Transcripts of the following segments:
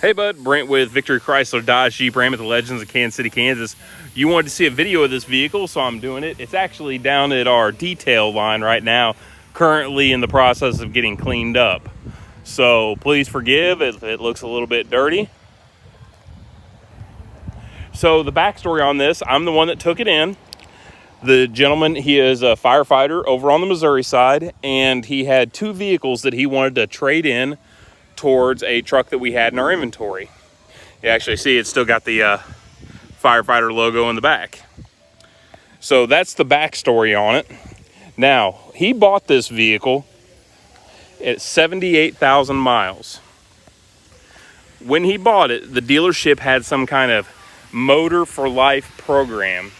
Hey bud, Brent with Victory Chrysler Dodge Jeep Ram at the Legends of Kansas City, Kansas. You wanted to see a video of this vehicle, so I'm doing it. It's actually down at our detail line right now, currently in the process of getting cleaned up. So please forgive if it looks a little bit dirty. So the backstory on this, I'm the one that took it in. The gentleman, he is a firefighter over on the Missouri side, and he had two vehicles that he wanted to trade in towards a truck that we had in our inventory. You actually see it's still got the firefighter logo in the back. So that's the backstory on it. Now, he bought this vehicle at 78,000 miles. When he bought it, the dealership had some kind of Motor for Life program.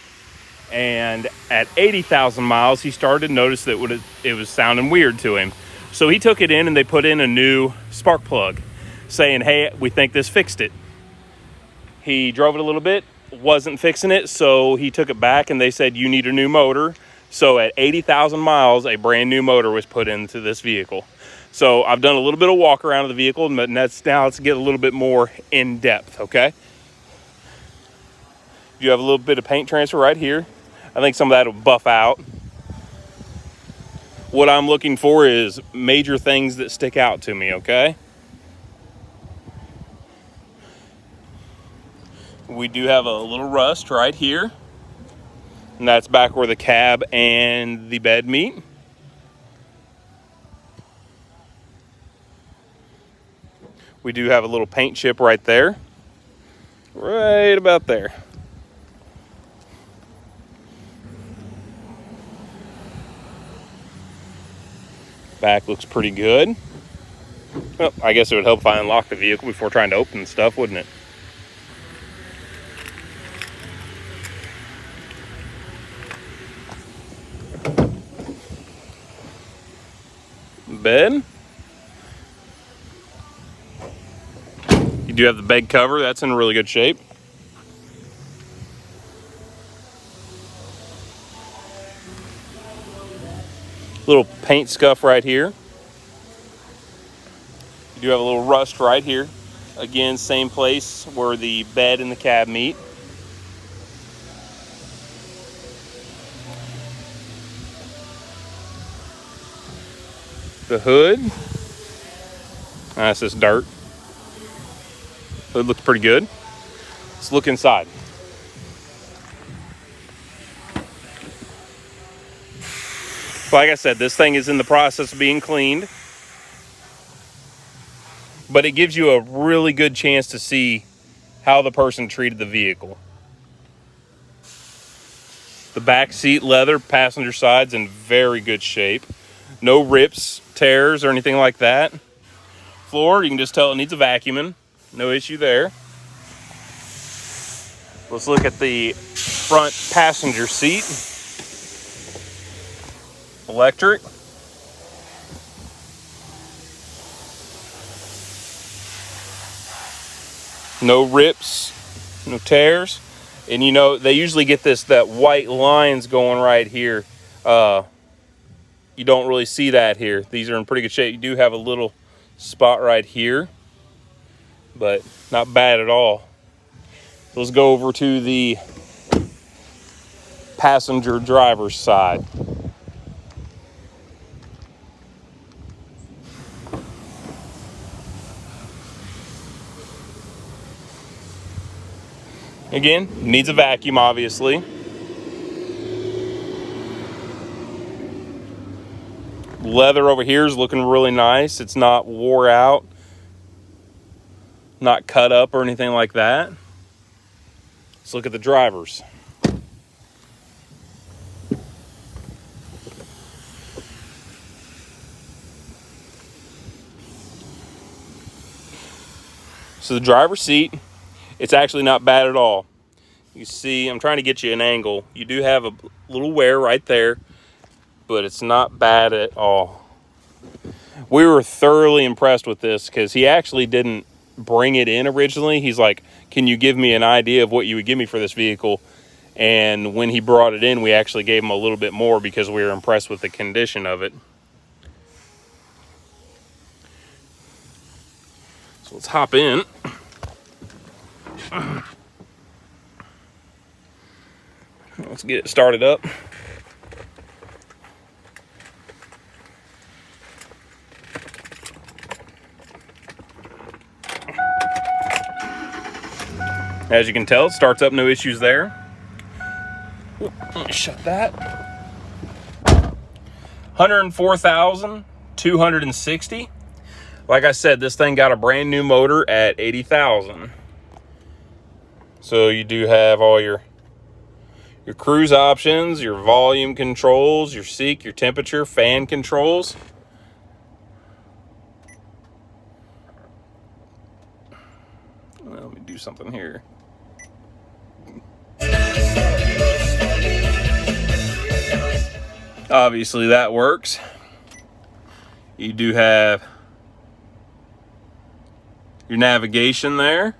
And at 80,000 miles, he started to notice that it was sounding weird to him. So he took it in and they put in a new spark plug saying, hey, we think this fixed it. He drove it a little bit, wasn't fixing it, so he took it back and they said, you need a new motor. So at 80,000 miles, a brand new motor was put into this vehicle. So I've done a little bit of walk around of the vehicle, but now let's get a little bit more in depth, okay? You have a little bit of paint transfer right here. I think some of that will buff out. What I'm looking for is major things that stick out to me, okay? We do have a little rust right here. And that's back where the cab and the bed meet. We do have a little paint chip right there. Right about there. Back looks pretty good. Well, I guess it would help if I unlock the vehicle before trying to open stuff, wouldn't it? Bed. You do have the bed cover. That's in really good shape. Little paint scuff right here. You do have a little rust right here. Again, same place where the bed and the cab meet. The hood. That's just dirt. Hood looks pretty good. Let's look inside. Like I said, this thing is in the process of being cleaned, but it gives you a really good chance to see how the person treated the vehicle. The back seat leather, passenger side's in very good shape. No rips, tears, or anything like that. Floor, you can just tell it needs a vacuuming. No issue there. Let's look at the front passenger seat. Electric. No rips, no tears. And you know, they usually get that white lines going right here. You don't really see that here. These are in pretty good shape. You do have a little spot right here, but not bad at all. Let's go over to the passenger driver's side. Again, needs a vacuum, obviously. Leather over here is looking really nice. It's not wore out, not cut up or anything like that. Let's look at the drivers. So the driver's seat, it's actually not bad at all. You see, I'm trying to get you an angle. You do have a little wear right there, but it's not bad at all. We were thoroughly impressed with this because he actually didn't bring it in originally. He's like, can you give me an idea of what you would give me for this vehicle? And when he brought it in, we actually gave him a little bit more because we were impressed with the condition of it. So let's hop in. Let's get it started up. As you can tell, it starts up, no issues there. Let me shut that. 104,260. Like I said, this thing got a brand new motor at 80,000. So you do have all your cruise options, your volume controls, your seek, your temperature, fan controls. Well, let me do something here. Obviously that works. You do have your navigation there.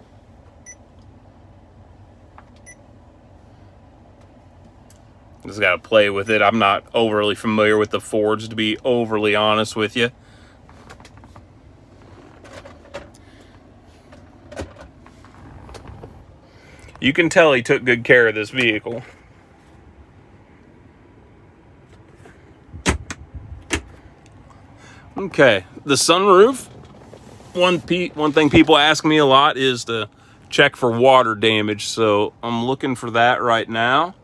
Just got to play with it. I'm not overly familiar with the Fords, to be overly honest with you. You can tell he took good care of this vehicle. Okay, the sunroof. One thing people ask me a lot is to check for water damage, so I'm looking for that right now.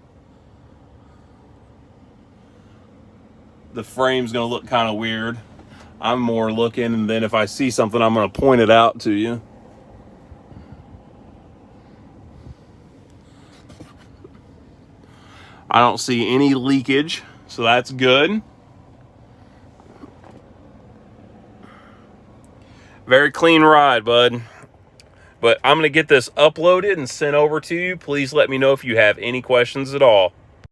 The frame's going to look kind of weird. I'm more looking, and then if I see something, I'm going to point it out to you. I don't see any leakage, so that's good. Very clean ride, bud. But I'm going to get this uploaded and sent over to you. Please let me know if you have any questions at all.